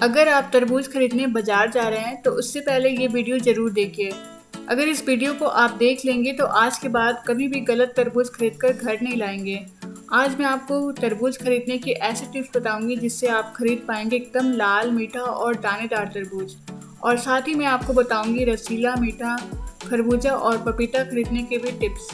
अगर आप तरबूज खरीदने बाजार जा रहे हैं तो उससे पहले ये वीडियो ज़रूर देखिए। अगर इस वीडियो को आप देख लेंगे तो आज के बाद कभी भी गलत तरबूज खरीदकर घर नहीं लाएंगे। आज मैं आपको तरबूज खरीदने की ऐसे टिप्स बताऊंगी जिससे आप खरीद पाएंगे एकदम लाल, मीठा और दानेदार तरबूज। और साथ ही मैं आपको बताऊंगी रसीला, मीठा खरबूजा और पपीता खरीदने के भी टिप्स।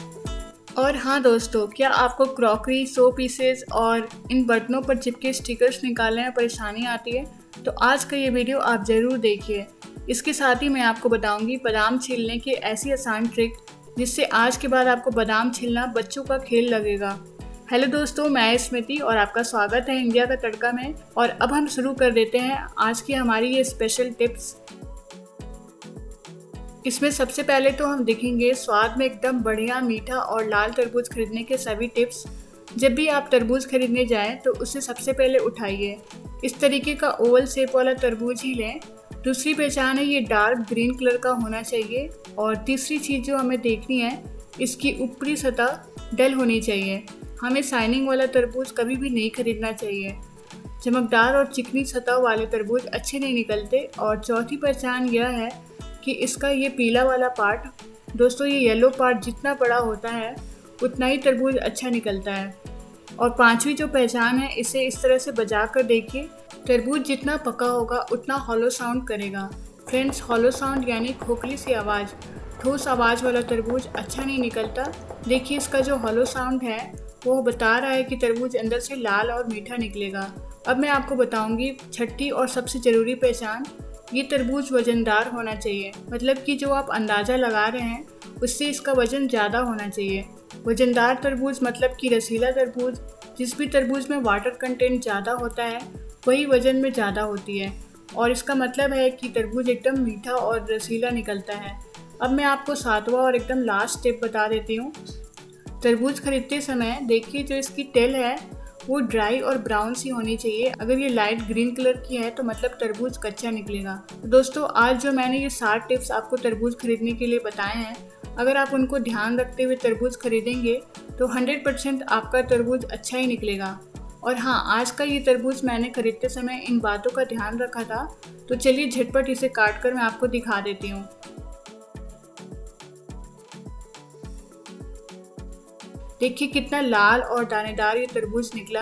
और हाँ दोस्तों, क्या आपको क्रॉकरी, शो पीसेस और इन बर्तनों पर चिपके स्टिकर्स निकालने में परेशानी आती है? तो आज का ये वीडियो आप ज़रूर देखिए। इसके साथ ही मैं आपको बताऊंगी बादाम छीलने की ऐसी आसान ट्रिक जिससे आज के बाद आपको बादाम छीलना बच्चों का खेल लगेगा। हेलो दोस्तों, मैं स्मृति और आपका स्वागत है इंडिया का तड़का में। और अब हम शुरू कर देते हैं आज की हमारी ये स्पेशल टिप्स। इसमें सबसे पहले तो हम देखेंगे स्वाद में एकदम बढ़िया मीठा और लाल तरबूज खरीदने के सभी टिप्स। जब भी आप तरबूज खरीदने जाएं तो उसे सबसे पहले उठाइए। इस तरीके का ओवल शेप वाला तरबूज ही लें। दूसरी पहचान है, ये डार्क ग्रीन कलर का होना चाहिए। और तीसरी चीज़ जो हमें देखनी है, इसकी ऊपरी सतह डल होनी चाहिए। हमें शाइनिंग वाला तरबूज कभी भी नहीं खरीदना चाहिए। चमकदार और चिकनी सतह वाले तरबूज अच्छे नहीं निकलते। और चौथी पहचान यह है कि इसका ये पीला वाला पार्ट, दोस्तों ये येलो पार्ट जितना बड़ा होता है उतना ही तरबूज अच्छा निकलता है। और पांचवी जो पहचान है, इसे इस तरह से बजा कर देखिए। तरबूज जितना पका होगा उतना हॉलो साउंड करेगा। फ्रेंड्स, हॉलो साउंड यानी खोखली सी आवाज़। ठोस आवाज़ वाला तरबूज अच्छा नहीं निकलता। देखिए, इसका जो हॉलो साउंड है वो बता रहा है कि तरबूज अंदर से लाल और मीठा निकलेगा। अब मैं आपको बताऊंगी छठी और सबसे ज़रूरी पहचान। ये तरबूज वज़नदार होना चाहिए, मतलब कि जो आप अंदाज़ा लगा रहे हैं उससे इसका वज़न ज़्यादा होना चाहिए। वज़नदार तरबूज मतलब कि रसीला तरबूज। जिस भी तरबूज में वाटर कंटेंट ज़्यादा होता है वही वज़न में ज़्यादा होती है। और इसका मतलब है कि तरबूज एकदम मीठा और रसीला निकलता है। अब मैं आपको सातवां और एकदम लास्ट टिप बता देती हूँ। तरबूज खरीदते समय देखिए, जो इसकी टेल है वो ड्राई और ब्राउन सी होनी चाहिए। अगर ये लाइट ग्रीन कलर की है तो मतलब तरबूज कच्चा निकलेगा। तो दोस्तों, आज जो मैंने ये 7 टिप्स आपको तरबूज खरीदने के लिए बताए हैं, अगर आप उनको ध्यान रखते हुए तरबूज खरीदेंगे तो 100% आपका तरबूज अच्छा ही निकलेगा। और हाँ, आज का ये तरबूज मैंने खरीदते समय इन बातों का ध्यान रखा था। तो चलिए झटपट इसे काट कर मैं आपको दिखा देती हूँ। देखिए कितना लाल और दानेदार ये तरबूज निकला।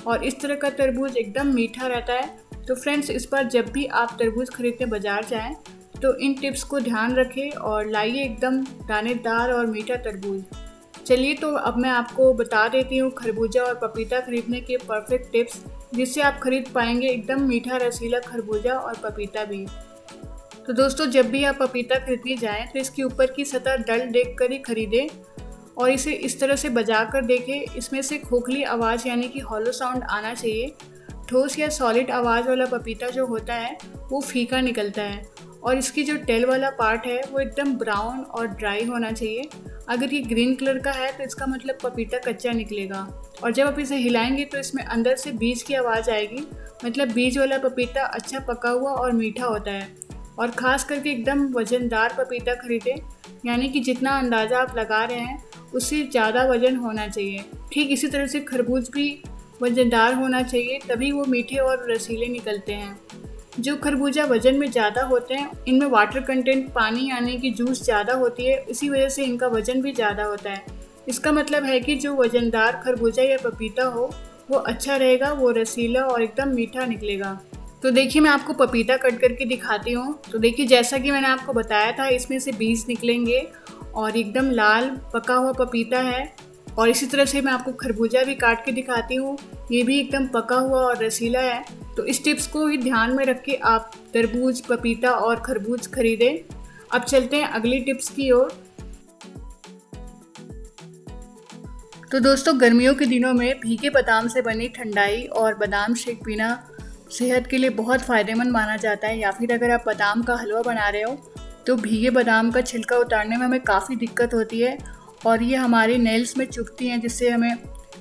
और इस तरह का तरबूज एकदम मीठा रहता है। तो फ्रेंड्स, इस बार जब भी आप तरबूज खरीदने बाजार जाएं तो इन टिप्स को ध्यान रखें और लाइए एकदम दानेदार और मीठा तरबूज। चलिए, तो अब मैं आपको बता देती हूँ खरबूजा और पपीता खरीदने के परफेक्ट टिप्स जिससे आप खरीद पाएंगे एकदम मीठा रसीला खरबूजा और पपीता भी। तो दोस्तों, जब भी आप पपीता खरीदने जाएँ तो इसके ऊपर की सतह डल देख कर ही खरीदें और इसे इस तरह से बजा कर देखें। इसमें से खोखली आवाज़ यानी कि हॉलो साउंड आना चाहिए। ठोस या सॉलिड आवाज़ वाला पपीता जो होता है वो फीका निकलता है। और इसकी जो टेल वाला पार्ट है वो एकदम ब्राउन और ड्राई होना चाहिए। अगर ये ग्रीन कलर का है तो इसका मतलब पपीता कच्चा निकलेगा। और जब आप इसे हिलाएंगे तो इसमें अंदर से बीज की आवाज़ आएगी, मतलब बीज वाला पपीता अच्छा पका हुआ और मीठा होता है। और ख़ास करके एकदम वज़नदार पपीता खरीदें, यानी कि जितना अंदाज़ा आप लगा रहे हैं उससे ज़्यादा वज़न होना चाहिए। ठीक इसी तरह से खरबूज भी वज़नदार होना चाहिए, तभी वो मीठे और रसीले निकलते हैं। जो खरबूजा वज़न में ज़्यादा होते हैं इनमें वाटर कंटेंट, पानी यानी कि जूस ज़्यादा होती है, इसी वजह से इनका वज़न भी ज़्यादा होता है। इसका मतलब है कि जो वज़नदार खरबूजा या पपीता हो वो अच्छा रहेगा, वो रसीला और एकदम मीठा निकलेगा। तो देखिए, मैं आपको पपीता कट करके दिखाती हूँ। तो देखिए, जैसा कि मैंने आपको बताया था, इसमें से बीज निकलेंगे और एकदम लाल पका हुआ पपीता है। और इसी तरह से मैं आपको खरबूजा भी काट के दिखाती हूँ, ये भी एकदम पका हुआ और रसीला है। तो इस टिप्स को ही ध्यान में रख के आप तरबूज, पपीता और खरबूज खरीदें। अब चलते हैं अगली टिप्स की ओर। तो दोस्तों, गर्मियों के दिनों में भीगे बादाम से बनी ठंडाई और बादाम शेक पीना सेहत के लिए बहुत फ़ायदेमंद माना जाता है। या फिर अगर आप बादाम का हलवा बना रहे हो तो भीगे बादाम का छिलका उतारने में हमें काफ़ी दिक्कत होती है और ये हमारे नेल्स में चुभती हैं, जिससे हमें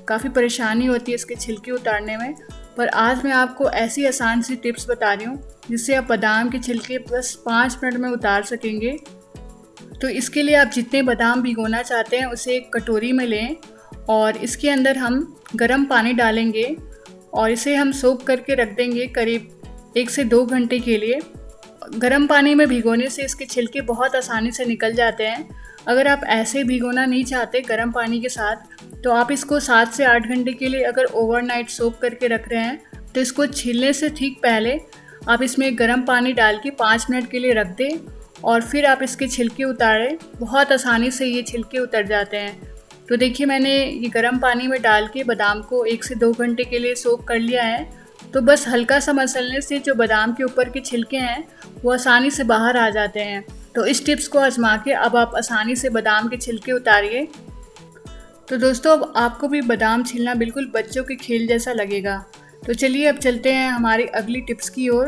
काफ़ी परेशानी होती है इसके छिलके उतारने में। पर आज मैं आपको ऐसी आसान सी टिप्स बता रही हूँ जिससे आप बादाम के छिलके बस 5 मिनट में उतार सकेंगे। तो इसके लिए आप जितने बादाम भिगोना चाहते हैं उसे एक कटोरी में लें और इसके अंदर हम गर्म पानी डालेंगे और इसे हम सोक करके रख देंगे करीब 1 से 2 घंटे के लिए। गर्म पानी में भिगोने से इसके छिलके बहुत आसानी से निकल जाते हैं। अगर आप ऐसे भिगोना नहीं चाहते गर्म पानी के साथ तो आप इसको 7 से 8 घंटे के लिए अगर ओवरनाइट सोक करके रख रहे हैं तो इसको छीलने से ठीक पहले आप इसमें गर्म पानी डाल के 5 मिनट के लिए रख दें और फिर आप इसके छिलके उतारें। बहुत आसानी से ये छिलके उतर जाते हैं। तो देखिए मैंने ये गर्म पानी में डाल के बादाम को 1 से 2 घंटे के लिए सोक कर लिया है। तो बस हल्का सा मसलने से जो बादाम के ऊपर के छिलके हैं वो आसानी से बाहर आ जाते हैं। तो इस टिप्स को आजमा के अब आप आसानी से बादाम के छिलके उतारिए। तो दोस्तों अब आपको भी बादाम छीलना बिल्कुल बच्चों के खेल जैसा लगेगा। तो चलिए अब चलते हैं हमारी अगली टिप्स की ओर।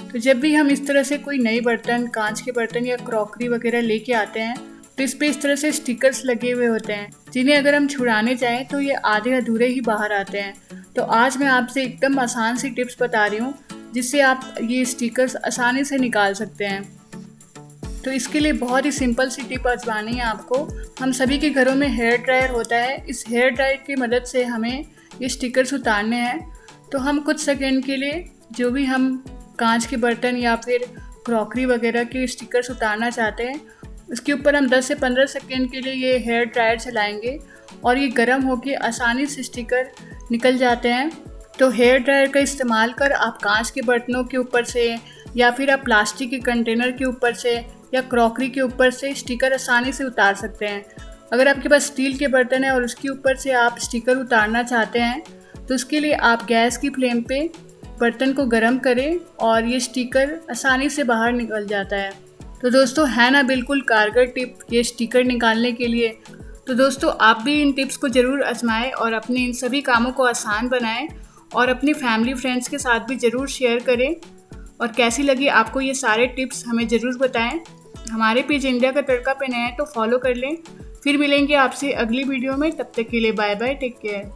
तो जब भी हम इस तरह से कोई नए बर्तन, कांच के बर्तन या क्रॉकरी वगैरह लेके आते हैं तो इस पे इस तरह से स्टिकर्स लगे हुए होते हैं जिन्हें अगर हम छुड़ाने चाहें तो ये आधे अधूरे ही बाहर आते हैं। तो आज मैं आपसे एकदम आसान सी टिप्स बता रही हूँ जिससे आप ये स्टिकर्स आसानी से निकाल सकते हैं। तो इसके लिए बहुत ही सिंपल सी टिप आजमानी है आपको। हम सभी के घरों में हेयर ड्रायर होता है। इस हेयर ड्रायर की मदद से हमें ये स्टिकर्स उतारने हैं। तो हम कुछ सेकेंड के लिए जो भी हम कांच के बर्तन या फिर क्रॉकरी वगैरह के स्टिकर्स उतारना चाहते हैं उसके ऊपर हम 10 से 15 सेकेंड के लिए ये हेयर ड्रायर चलाएंगे और ये गर्म होकर आसानी से स्टिकर निकल जाते हैं। तो हेयर ड्रायर का इस्तेमाल कर आप कांच के बर्तनों के ऊपर से या फिर आप प्लास्टिक के कंटेनर के ऊपर से या क्रॉकरी के ऊपर से स्टिकर आसानी से उतार सकते हैं। अगर आपके पास स्टील के बर्तन है और उसके ऊपर से आप स्टिकर उतारना चाहते हैं तो उसके लिए आप गैस की फ्लेम पे बर्तन को गर्म करें और ये स्टिकर आसानी से बाहर निकल जाता है। तो दोस्तों है ना बिल्कुल कारगर टिप ये स्टिकर निकालने के लिए। तो दोस्तों आप भी इन टिप्स को ज़रूर आजमाएं और अपने इन सभी कामों को आसान बनाएं और अपनी फैमिली फ्रेंड्स के साथ भी ज़रूर शेयर करें। और कैसी लगी आपको ये सारे टिप्स हमें ज़रूर बताएं। हमारे पेज इंडिया का तड़का पे नए हैं तो फॉलो कर लें। फिर मिलेंगे आपसे अगली वीडियो में। तब तक के लिए बाय बाय, टेक केयर।